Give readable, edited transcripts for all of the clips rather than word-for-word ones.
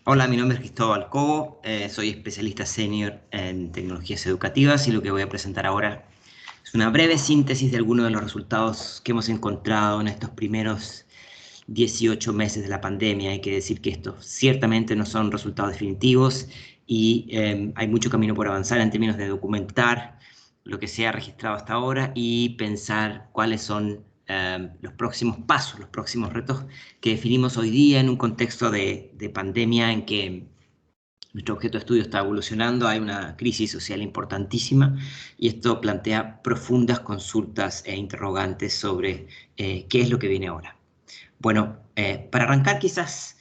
Hola, mi nombre es Cristóbal Cobo, soy especialista senior en tecnologías educativas y lo que voy a presentar ahora es una breve síntesis de algunos de los resultados que hemos encontrado en estos primeros 18 meses de la pandemia. Hay que decir que estos ciertamente no son resultados definitivos y hay mucho camino por avanzar en términos de documentar lo que se ha registrado hasta ahora y pensar cuáles son los próximos pasos, los próximos retos que definimos hoy día en un contexto de pandemia en que nuestro objeto de estudio está evolucionando, hay una crisis social importantísima y esto plantea profundas consultas e interrogantes sobre qué es lo que viene ahora. Bueno, para arrancar quizás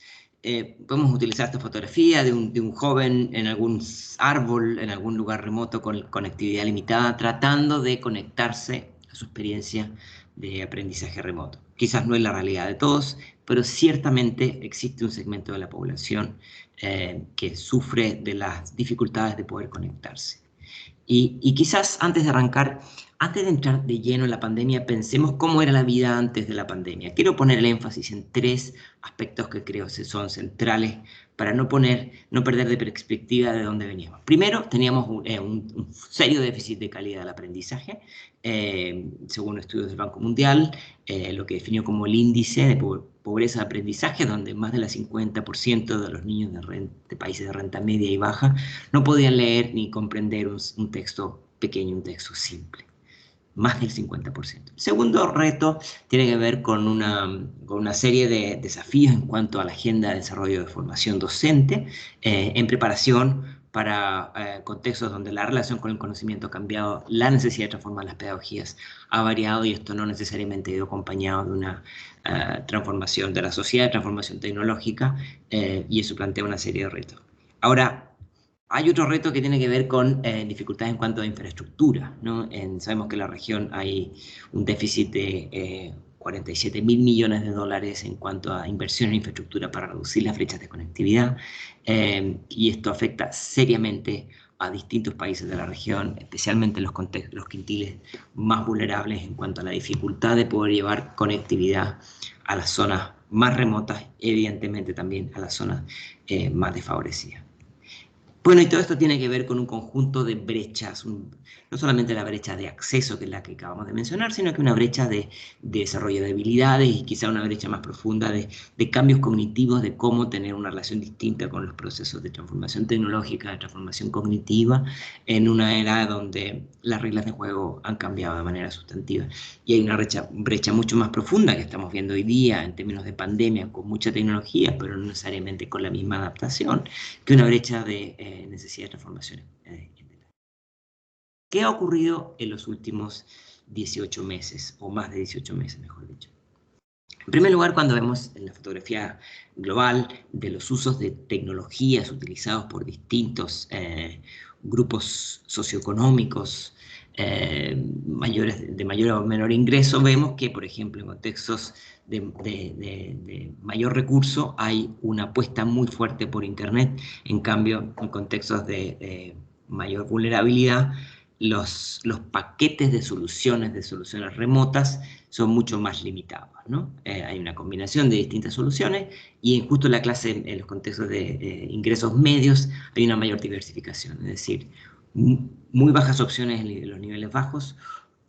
podemos utilizar esta fotografía de un joven en algún árbol, en algún lugar remoto con conectividad limitada, tratando de conectarse a su experiencia de aprendizaje remoto. Quizás no es la realidad de todos, pero ciertamente existe un segmento de la población que sufre de las dificultades de poder conectarse. Y quizás antes de arrancar, antes de entrar de lleno en la pandemia, pensemos cómo era la vida antes de la pandemia. Quiero poner el énfasis en tres aspectos que creo que son centrales para no perder de perspectiva de dónde veníamos. Primero, teníamos un serio déficit de calidad del aprendizaje, según estudios del Banco Mundial, lo que definió como el índice de pobreza de aprendizaje, donde más del 50% de los niños de países de renta media y baja no podían leer ni comprender un texto pequeño, un texto simple. Más del 50%. El segundo reto tiene que ver con una serie de desafíos en cuanto a la agenda de desarrollo de formación docente en preparación para contextos donde la relación con el conocimiento ha cambiado, la necesidad de transformar las pedagogías ha variado y esto no necesariamente ha ido acompañado de una transformación de la sociedad, transformación tecnológica y eso plantea una serie de retos. Ahora, hay otro reto que tiene que ver con dificultades en cuanto a infraestructura, ¿no? Sabemos que en la región hay un déficit de 47.000 millones de dólares en cuanto a inversión en infraestructura para reducir las brechas de conectividad y esto afecta seriamente a distintos países de la región, especialmente los quintiles más vulnerables en cuanto a la dificultad de poder llevar conectividad a las zonas más remotas, evidentemente también a las zonas más desfavorecidas. Bueno, y todo esto tiene que ver con un conjunto de brechas, no solamente la brecha de acceso, que es la que acabamos de mencionar, sino que una brecha de desarrollo de habilidades y quizá una brecha más profunda de cambios cognitivos, de cómo tener una relación distinta con los procesos de transformación tecnológica, de transformación cognitiva, en una era donde las reglas de juego han cambiado de manera sustantiva. Y hay una brecha mucho más profunda que estamos viendo hoy día en términos de pandemia, con mucha tecnología, pero no necesariamente con la misma adaptación, que una brecha de necesidad de transformación. ¿Qué ha ocurrido en los últimos 18 meses, o más de 18 meses, mejor dicho? En primer lugar, cuando vemos en la fotografía global de los usos de tecnologías utilizados por distintos grupos socioeconómicos de mayor o menor ingreso, vemos que, por ejemplo, en contextos de mayor recurso hay una apuesta muy fuerte por Internet. En cambio, en contextos de mayor vulnerabilidad, los paquetes de soluciones remotas, son mucho más limitados, ¿no? Hay una combinación de distintas soluciones y justo en la clase, en los contextos de ingresos medios, hay una mayor diversificación, es decir, muy bajas opciones en los niveles bajos,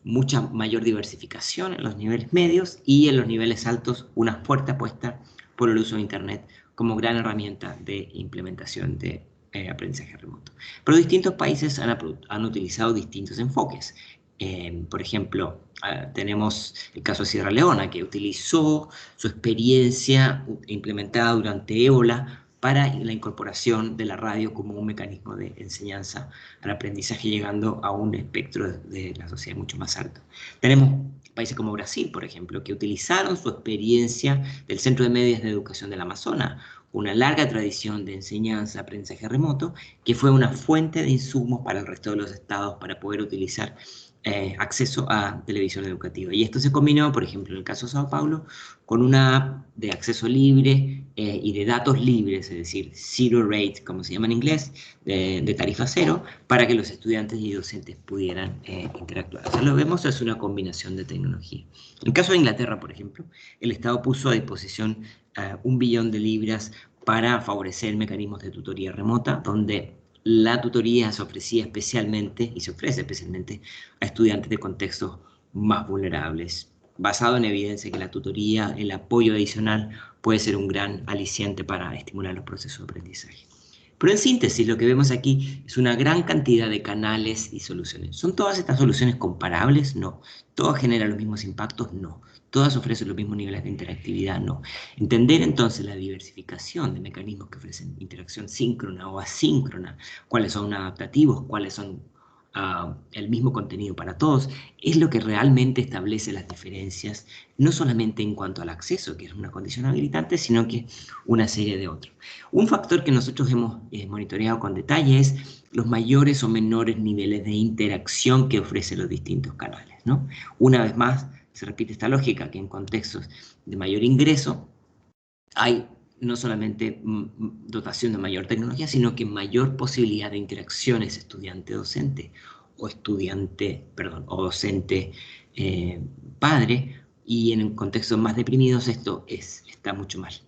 mucha mayor diversificación en los niveles medios y en los niveles altos una fuerte apuesta por el uso de Internet como gran herramienta de implementación de aprendizaje remoto. Pero distintos países han utilizado distintos enfoques. Por ejemplo, tenemos el caso de Sierra Leona, que utilizó su experiencia implementada durante ébola para la incorporación de la radio como un mecanismo de enseñanza al aprendizaje, llegando a un espectro de la sociedad mucho más alto. Tenemos países como Brasil, por ejemplo, que utilizaron su experiencia del Centro de Medios de Educación del Amazonas, una larga tradición de enseñanza, aprendizaje remoto, que fue una fuente de insumos para el resto de los estados para poder utilizar acceso a televisión educativa. Y esto se combinó, por ejemplo, en el caso de Sao Paulo, con una app de acceso libre y de datos libres, es decir, zero rate, como se llama en inglés, de tarifa cero, para que los estudiantes y docentes pudieran interactuar. O sea, lo vemos, es una combinación de tecnología. En el caso de Inglaterra, por ejemplo, el Estado puso a disposición 1 billón de libras para favorecer mecanismos de tutoría remota, donde la tutoría se ofrecía especialmente, y se ofrece especialmente, a estudiantes de contextos más vulnerables, basado en evidencia que la tutoría, el apoyo adicional, puede ser un gran aliciente para estimular los procesos de aprendizaje. Pero en síntesis, lo que vemos aquí es una gran cantidad de canales y soluciones. ¿Son todas estas soluciones comparables? No. ¿Todas generan los mismos impactos? No. ¿Todas ofrecen los mismos niveles de interactividad? No. Entender entonces la diversificación de mecanismos que ofrecen interacción síncrona o asíncrona, cuáles son adaptativos, cuáles son el mismo contenido para todos, es lo que realmente establece las diferencias, no solamente en cuanto al acceso, que es una condición habilitante, sino que una serie de otros. Un factor que nosotros hemos monitoreado con detalle es los mayores o menores niveles de interacción que ofrecen los distintos canales, ¿no? Una vez más, se repite esta lógica, que en contextos de mayor ingreso hay no solamente dotación de mayor tecnología, sino que mayor posibilidad de interacciones estudiante-docente o o docente-padre, y en contextos más deprimidos esto está mucho más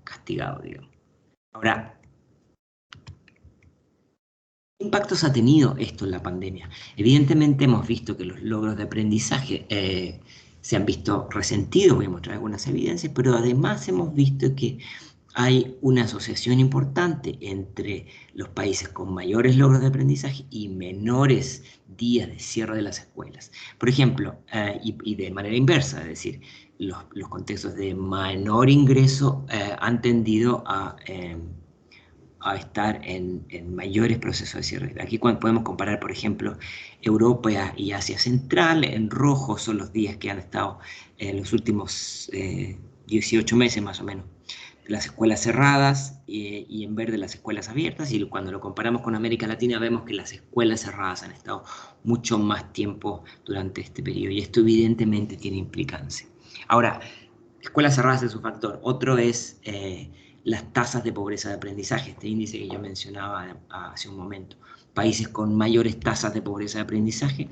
castigado, digamos. Ahora, ¿qué impactos ha tenido esto en la pandemia? Evidentemente hemos visto que los logros de aprendizaje se han visto resentidos, voy a mostrar algunas evidencias, pero además hemos visto que hay una asociación importante entre los países con mayores logros de aprendizaje y menores días de cierre de las escuelas. Por ejemplo, y de manera inversa, es decir, los contextos de menor ingreso han tendido a estar en mayores procesos de cierre. Aquí podemos comparar, por ejemplo, Europa y Asia Central. En rojo son los días que han estado en los últimos 18 meses más o menos, las escuelas cerradas, y en verde las escuelas abiertas, y cuando lo comparamos con América Latina vemos que las escuelas cerradas han estado mucho más tiempo durante este periodo, y esto evidentemente tiene implicancia. Ahora, escuelas cerradas es un factor. Otro es las tasas de pobreza de aprendizaje, este índice que yo mencionaba hace un momento. Países con mayores tasas de pobreza de aprendizaje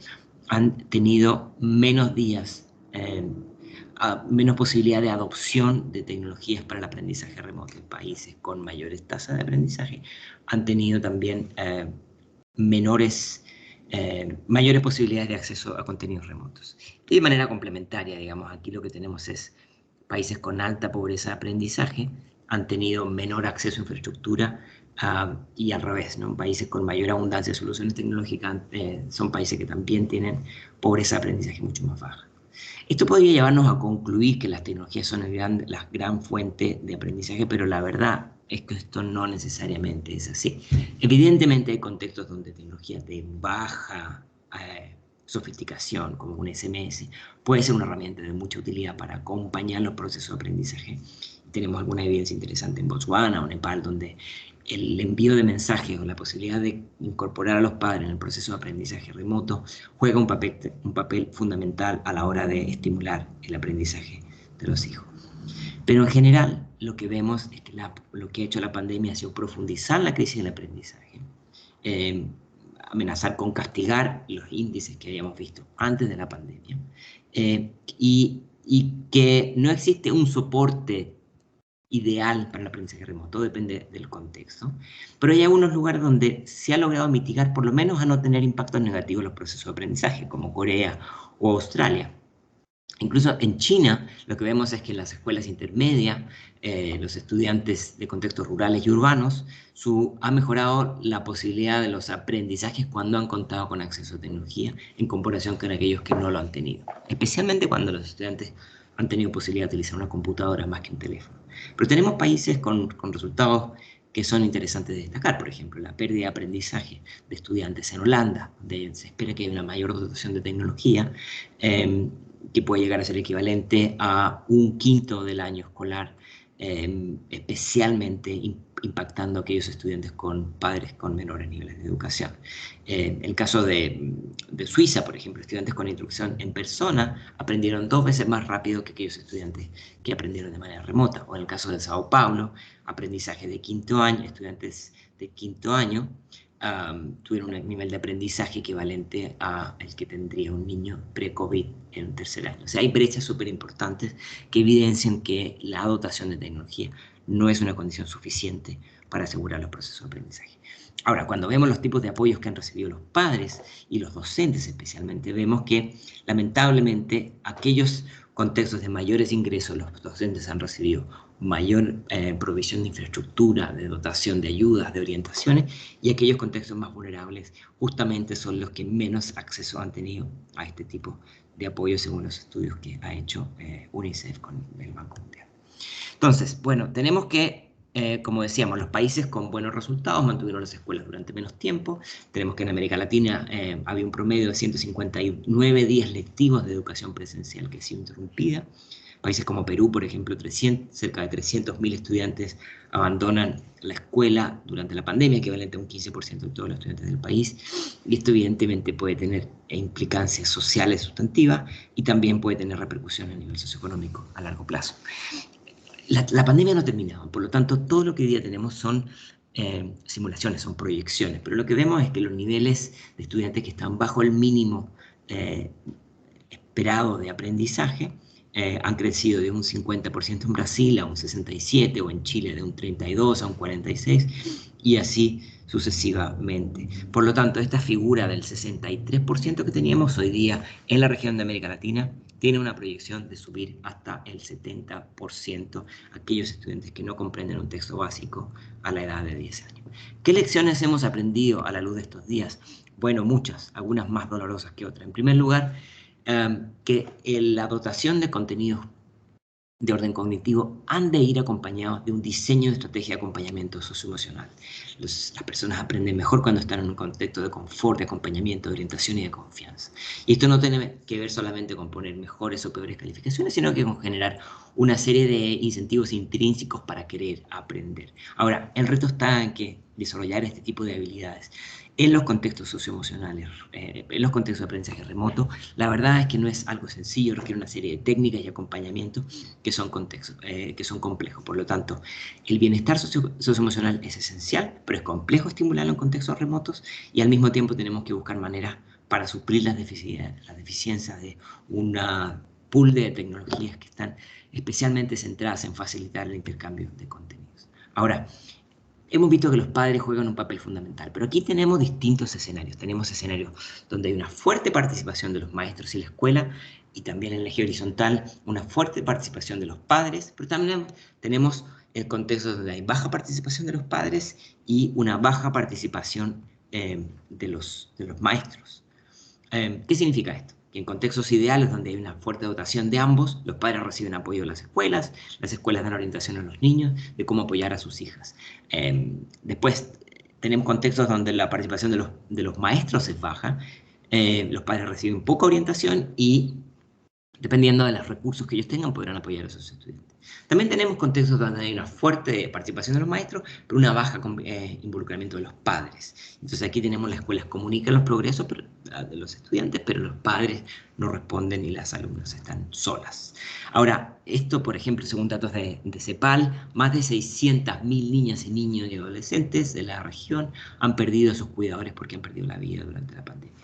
han tenido menos días, menos posibilidad de adopción de tecnologías para el aprendizaje remoto. Países con mayores tasas de aprendizaje han tenido también mayores posibilidades de acceso a contenidos remotos. Y de manera complementaria, digamos, aquí lo que tenemos es países con alta pobreza de aprendizaje han tenido menor acceso a infraestructura, y al revés, ¿no? Países con mayor abundancia de soluciones tecnológicas son países que también tienen pobreza de aprendizaje mucho más baja. Esto podría llevarnos a concluir que las tecnologías son la gran fuente de aprendizaje, pero la verdad es que esto no necesariamente es así. Evidentemente hay contextos donde tecnologías de baja sofisticación, como un SMS, puede ser una herramienta de mucha utilidad para acompañar los procesos de aprendizaje. Tenemos alguna evidencia interesante en Botswana o Nepal, donde el envío de mensajes o la posibilidad de incorporar a los padres en el proceso de aprendizaje remoto juega un papel fundamental a la hora de estimular el aprendizaje de los hijos. Pero en general, lo que vemos es que lo que ha hecho la pandemia ha sido profundizar la crisis del aprendizaje, amenazar con castigar los índices que habíamos visto antes de la pandemia, y que no existe un soporte ideal para el aprendizaje remoto, depende del contexto, pero hay algunos lugares donde se ha logrado mitigar, por lo menos a no tener impactos negativos en los procesos de aprendizaje, como Corea o Australia. Incluso en China lo que vemos es que en las escuelas intermedias, los estudiantes de contextos rurales y urbanos, ha mejorado la posibilidad de los aprendizajes cuando han contado con acceso a tecnología en comparación con aquellos que no lo han tenido, especialmente cuando los estudiantes han tenido posibilidad de utilizar una computadora más que un teléfono. Pero tenemos países con resultados que son interesantes de destacar. Por ejemplo, la pérdida de aprendizaje de estudiantes en Holanda, donde se espera que haya una mayor dotación de tecnología, que puede llegar a ser equivalente a 1/5 del año escolar, especialmente impactando a aquellos estudiantes con padres con menores niveles de educación. El caso de Suiza, por ejemplo, estudiantes con instrucción en persona aprendieron 2 veces más rápido que aquellos estudiantes que aprendieron de manera remota. O en el caso de Sao Paulo, aprendizaje de 5º año, estudiantes de 5º año tuvieron un nivel de aprendizaje equivalente al que tendría un niño pre-COVID en un tercer año. O sea, hay brechas súper importantes que evidencian que la dotación de tecnología no es una condición suficiente para asegurar los procesos de aprendizaje. Ahora, cuando vemos los tipos de apoyos que han recibido los padres y los docentes especialmente, vemos que lamentablemente aquellos contextos de mayores ingresos los docentes han recibido mayor provisión de infraestructura, de dotación de ayudas, de orientaciones, y aquellos contextos más vulnerables justamente son los que menos acceso han tenido a este tipo de apoyo según los estudios que ha hecho UNICEF con el Banco Mundial. Entonces, bueno, tenemos que, como decíamos, los países con buenos resultados mantuvieron las escuelas durante menos tiempo. Tenemos que en América Latina había un promedio de 159 días lectivos de educación presencial que ha sido interrumpida. Países como Perú, por ejemplo, cerca de 300.000 estudiantes abandonan la escuela durante la pandemia, equivalente a un 15% de todos los estudiantes del país. Y esto evidentemente puede tener implicancias sociales sustantivas y también puede tener repercusiones a nivel socioeconómico a largo plazo. La pandemia no ha terminado, por lo tanto, todo lo que hoy día tenemos son simulaciones, son proyecciones, pero lo que vemos es que los niveles de estudiantes que están bajo el mínimo esperado de aprendizaje han crecido de un 50% en Brasil a un 67%, o en Chile de un 32% a un 46%, y así sucesivamente. Por lo tanto, esta figura del 63% que teníamos hoy día en la región de América Latina tiene una proyección de subir hasta el 70% aquellos estudiantes que no comprenden un texto básico a la edad de 10 años. ¿Qué lecciones hemos aprendido a la luz de estos días? Bueno, muchas, algunas más dolorosas que otras. En primer lugar, que la dotación de contenidos de orden cognitivo han de ir acompañados de un diseño de estrategia de acompañamiento socioemocional. Las personas aprenden mejor cuando están en un contexto de confort, de acompañamiento, de orientación y de confianza. Y esto no tiene que ver solamente con poner mejores o peores calificaciones, sino que con generar una serie de incentivos intrínsecos para querer aprender. Ahora, el reto está en que desarrollar este tipo de habilidades en los contextos socioemocionales, en los contextos de aprendizaje remoto, la verdad es que no es algo sencillo, requiere una serie de técnicas y acompañamiento que son complejos. Por lo tanto, el bienestar socioemocional es esencial, pero es complejo estimularlo en contextos remotos, y al mismo tiempo tenemos que buscar maneras para suplir las deficiencias de una pool de tecnologías que están especialmente centradas en facilitar el intercambio de contenidos. Ahora, hemos visto que los padres juegan un papel fundamental, pero aquí tenemos distintos escenarios. Tenemos escenarios donde hay una fuerte participación de los maestros y la escuela, y también en el eje horizontal una fuerte participación de los padres, pero también tenemos el contexto donde hay baja participación de los padres y una baja participación de los maestros. ¿Qué significa esto? Que en contextos ideales donde hay una fuerte dotación de ambos, los padres reciben apoyo de las escuelas dan orientación a los niños de cómo apoyar a sus hijas. Después tenemos contextos donde la participación de los maestros es baja, los padres reciben poca orientación y, dependiendo de los recursos que ellos tengan, podrán apoyar a sus estudiantes. También tenemos contextos donde hay una fuerte participación de los maestros, pero una baja involucramiento de los padres. Entonces aquí tenemos las escuelas comunican los progresos de los estudiantes, pero los padres no responden y las alumnas están solas. Ahora, esto, por ejemplo, según datos de CEPAL, más de 600.000 niñas y niños y adolescentes de la región han perdido a sus cuidadores porque han perdido la vida durante la pandemia.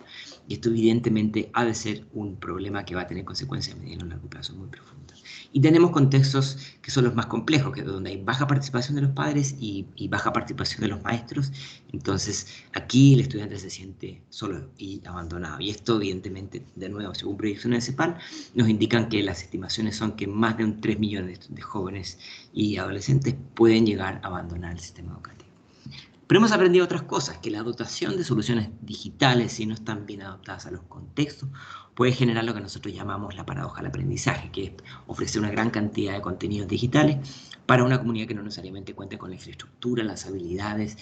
Y esto evidentemente ha de ser un problema que va a tener consecuencias a mediano y largo plazo muy profundas. Y tenemos contextos que son los más complejos, que donde hay baja participación de los padres y baja participación de los maestros. Entonces aquí el estudiante se siente solo y abandonado. Y esto evidentemente, de nuevo, según proyecciones de CEPAL, nos indican que las estimaciones son que más de 3 millones de jóvenes y adolescentes pueden llegar a abandonar el sistema educativo. Pero hemos aprendido otras cosas, que la dotación de soluciones digitales, si no están bien adaptadas a los contextos, puede generar lo que nosotros llamamos la paradoja del aprendizaje, que es ofrecer una gran cantidad de contenidos digitales para una comunidad que no necesariamente cuente con la infraestructura, las habilidades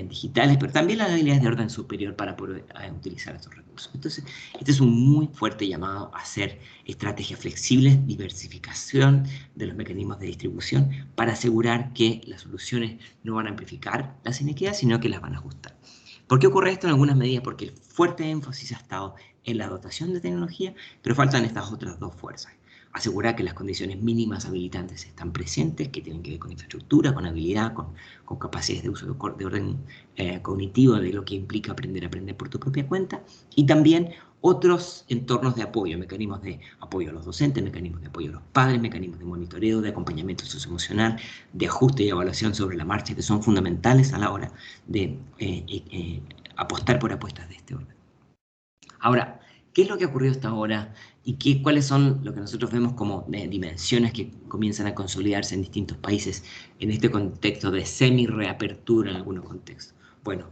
digitales, pero también las habilidades de orden superior para poder utilizar estos recursos. Entonces, este es un muy fuerte llamado a hacer estrategias flexibles, diversificación de los mecanismos de distribución para asegurar que las soluciones no van a amplificar las inequidades, sino que las van a ajustar. ¿Por qué ocurre esto? En algunas medidas porque el fuerte énfasis ha estado en la dotación de tecnología, pero faltan estas otras dos fuerzas. asegurar que las condiciones mínimas habilitantes están presentes, que tienen que ver con infraestructura, con habilidad, con capacidades de uso de orden cognitivo, de lo que implica aprender a aprender por tu propia cuenta, y también otros entornos de apoyo, mecanismos de apoyo a los docentes, mecanismos de apoyo a los padres, mecanismos de monitoreo, de acompañamiento socioemocional, de ajuste y evaluación sobre la marcha, que son fundamentales a la hora de apostar por apuestas de este orden. Ahora, ¿qué es lo que ha ocurrido hasta ahora y cuáles son lo que nosotros vemos como dimensiones que comienzan a consolidarse en distintos países en este contexto de semi-reapertura en algunos contextos? Bueno,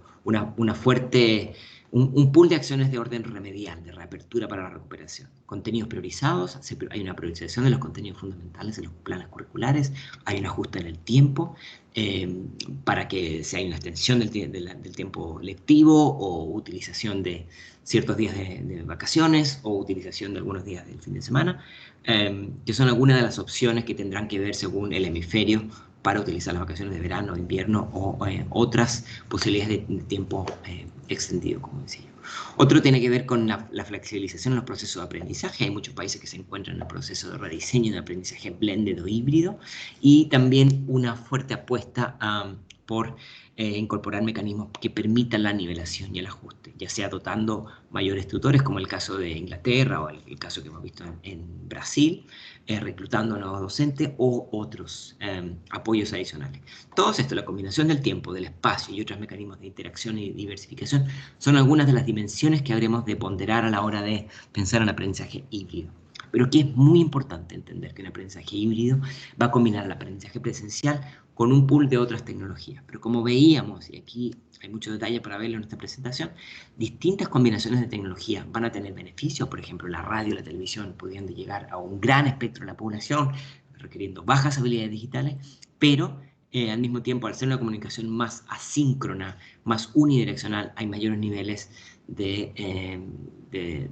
un pool de acciones de orden remedial, de reapertura para la recuperación. Contenidos priorizados, hay una priorización de los contenidos fundamentales en los planes curriculares, hay un ajuste en el tiempo, para que si hay una extensión del tiempo lectivo o utilización de ciertos días de vacaciones o utilización de algunos días del fin de semana, que son algunas de las opciones que tendrán que ver según el hemisferio para utilizar las vacaciones de verano, invierno o otras posibilidades de tiempo extendido, como decía yo. Otro tiene que ver con la flexibilización en los procesos de aprendizaje. Hay muchos países que se encuentran en el proceso de rediseño de aprendizaje blended o híbrido, y también una fuerte apuesta por incorporar mecanismos que permitan la nivelación y el ajuste, ya sea dotando mayores tutores, como el caso de Inglaterra o el caso que hemos visto en Brasil, reclutando nuevos docentes o otros apoyos adicionales. Todo esto, la combinación del tiempo, del espacio y otros mecanismos de interacción y diversificación, son algunas de las dimensiones que habremos de ponderar a la hora de pensar en aprendizaje híbrido. Pero aquí es muy importante entender que un aprendizaje híbrido va a combinar el aprendizaje presencial con un pool de otras tecnologías. Pero como veíamos, y aquí hay mucho detalle para verlo en esta presentación, distintas combinaciones de tecnologías van a tener beneficios. Por ejemplo, la radio y la televisión pudiendo llegar a un gran espectro de la población, requiriendo bajas habilidades digitales, pero al mismo tiempo, al ser una comunicación más asíncrona, más unidireccional, hay mayores niveles de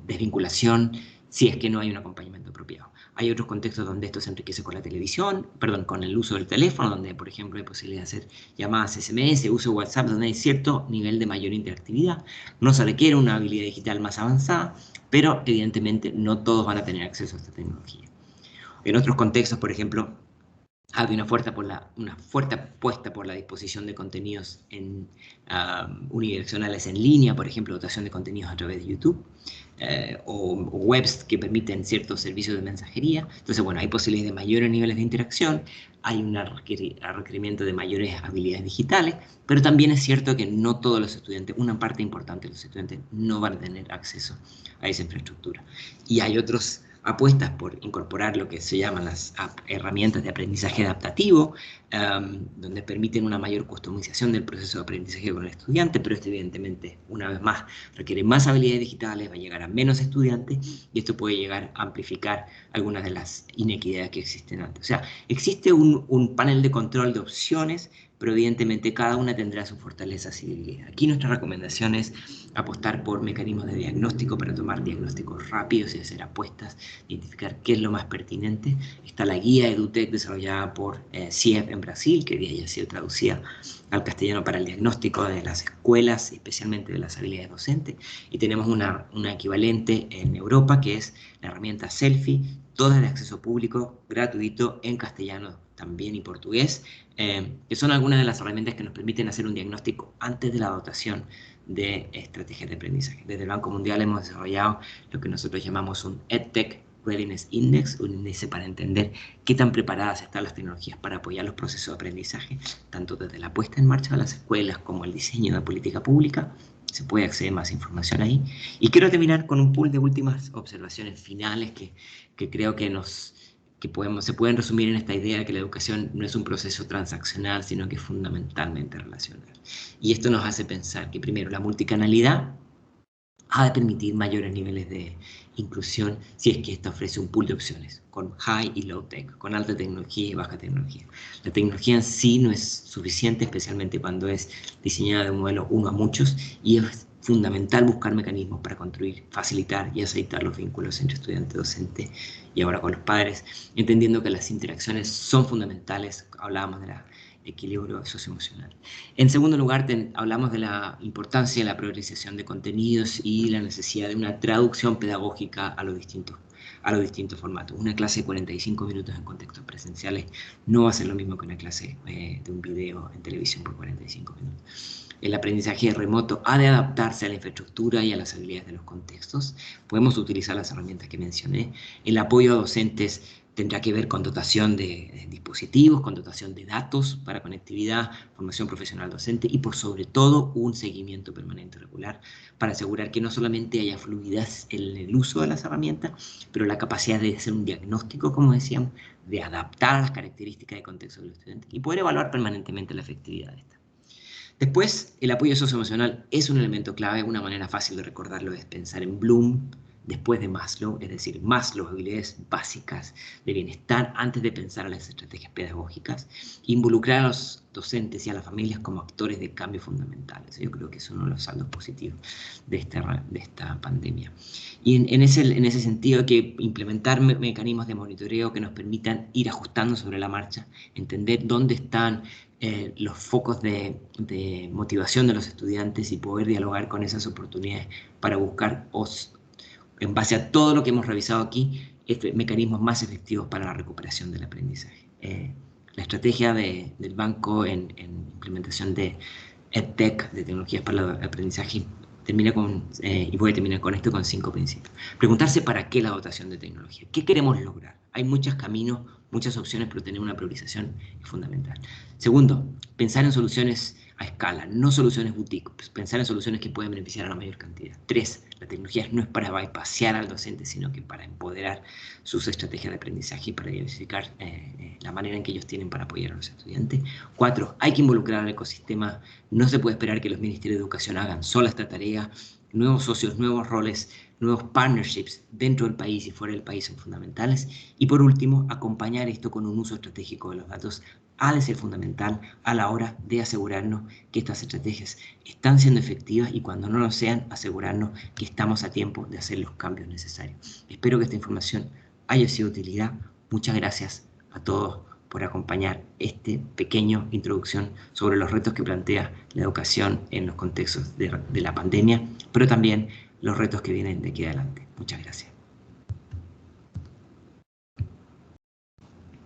desvinculación si es que no hay un acompañamiento apropiado. Hay otros contextos donde esto se enriquece con la televisión, perdón, con el uso del teléfono, donde, por ejemplo, hay posibilidad de hacer llamadas SMS, uso de WhatsApp, donde hay cierto nivel de mayor interactividad. No se requiere una habilidad digital más avanzada, pero evidentemente no todos van a tener acceso a esta tecnología. En otros contextos, por ejemplo, hay una fuerte apuesta por la disposición de contenidos unidireccionales en línea, por ejemplo, dotación de contenidos a través de YouTube, o webs que permiten ciertos servicios de mensajería. Entonces, bueno, hay posibilidades de mayores niveles de interacción, hay un requerimiento de mayores habilidades digitales, pero también es cierto que no todos los estudiantes, una parte importante de los estudiantes, no van a tener acceso a esa infraestructura. Y hay otros apuestas por incorporar lo que se llaman las herramientas de aprendizaje adaptativo, donde permiten una mayor customización del proceso de aprendizaje con el estudiante, pero esto evidentemente, una vez más, requiere más habilidades digitales, va a llegar a menos estudiantes, y esto puede llegar a amplificar algunas de las inequidades que existen antes. O sea, existe un panel de control de opciones, pero evidentemente cada una tendrá sus fortalezas y debilidades. Aquí nuestra recomendación es apostar por mecanismos de diagnóstico para tomar diagnósticos rápidos y hacer apuestas, identificar qué es lo más pertinente. Está la guía EduTech desarrollada por CIEP en Brasil, que ya ha sido traducida al castellano para el diagnóstico de las escuelas, especialmente de las habilidades docentes, y tenemos una equivalente en Europa, que es la herramienta Selfie, todas de acceso público, gratuito, en castellano también y portugués, que son algunas de las herramientas que nos permiten hacer un diagnóstico antes de la dotación de estrategias de aprendizaje. Desde el Banco Mundial hemos desarrollado lo que nosotros llamamos un EdTech Readiness Index, un índice para entender qué tan preparadas están las tecnologías para apoyar los procesos de aprendizaje, tanto desde la puesta en marcha de las escuelas como el diseño de la política pública. Se puede acceder a más información ahí. Y quiero terminar con un pool de últimas observaciones finales que creo que se pueden resumir en esta idea de que la educación no es un proceso transaccional, sino que es fundamentalmente relacional. Y esto nos hace pensar que, primero, la multicanalidad ha de permitir mayores niveles de inclusión si es que esta ofrece un pool de opciones, con high y low tech, con alta tecnología y baja tecnología. La tecnología en sí no es suficiente, especialmente cuando es diseñada de un modelo uno a muchos, y es fundamental buscar mecanismos para construir, facilitar y aceitar los vínculos entre estudiante, docente y ahora con los padres, entendiendo que las interacciones son fundamentales. Hablábamos de la equilibrio socioemocional. En segundo lugar, hablamos de la importancia de la priorización de contenidos y la necesidad de una traducción pedagógica a los distintos a los distintos formatos. Una clase de 45 minutos en contextos presenciales no va a ser lo mismo que una clase de un video en televisión por 45 minutos. El aprendizaje remoto ha de adaptarse a la infraestructura y a las habilidades de los contextos. Podemos utilizar las herramientas que mencioné. El apoyo a docentes tendrá que ver con dotación de dispositivos, con dotación de datos para conectividad, formación profesional docente y por sobre todo un seguimiento permanente y regular para asegurar que no solamente haya fluidez en el uso de las herramientas, pero la capacidad de hacer un diagnóstico, como decíamos, de adaptar a las características de contexto de los estudiantes y poder evaluar permanentemente la efectividad de esta. Después, el apoyo socioemocional es un elemento clave. Una manera fácil de recordarlo es pensar en Bloom después de Maslow, es decir, Maslow, habilidades básicas de bienestar antes de pensar en las estrategias pedagógicas, involucrar a los docentes y a las familias como actores de cambio fundamentales. Yo creo que es uno de los saldos positivos de esta pandemia. Y en ese sentido hay que implementar mecanismos de monitoreo que nos permitan ir ajustando sobre la marcha, entender dónde están los focos de motivación de los estudiantes y poder dialogar con esas oportunidades para buscar, en base a todo lo que hemos revisado aquí, mecanismos más efectivos para la recuperación del aprendizaje. La estrategia del banco en implementación de EdTech, de tecnologías para el aprendizaje, y voy a terminar con esto con 5 principios. Preguntarse para qué la dotación de tecnología. ¿Qué queremos lograr? Hay muchos caminos, muchas opciones, pero tener una priorización es fundamental. Segundo, pensar en soluciones a escala, no soluciones boutique, pensar en soluciones que pueden beneficiar a la mayor cantidad. 3, la tecnología no es para bypassear al docente, sino que para empoderar sus estrategias de aprendizaje y para diversificar la manera en que ellos tienen para apoyar a los estudiantes. 4, hay que involucrar al ecosistema. No se puede esperar que los ministerios de educación hagan sola esta tarea. Nuevos socios, nuevos roles, nuevos partnerships dentro del país y fuera del país son fundamentales. Y por último, acompañar esto con un uso estratégico de los datos ha de ser fundamental a la hora de asegurarnos que estas estrategias están siendo efectivas y cuando no lo sean, asegurarnos que estamos a tiempo de hacer los cambios necesarios. Espero que esta información haya sido de utilidad. Muchas gracias a todos por acompañar esta pequeña introducción sobre los retos que plantea la educación en los contextos de la pandemia, pero también los retos que vienen de aquí adelante. Muchas gracias.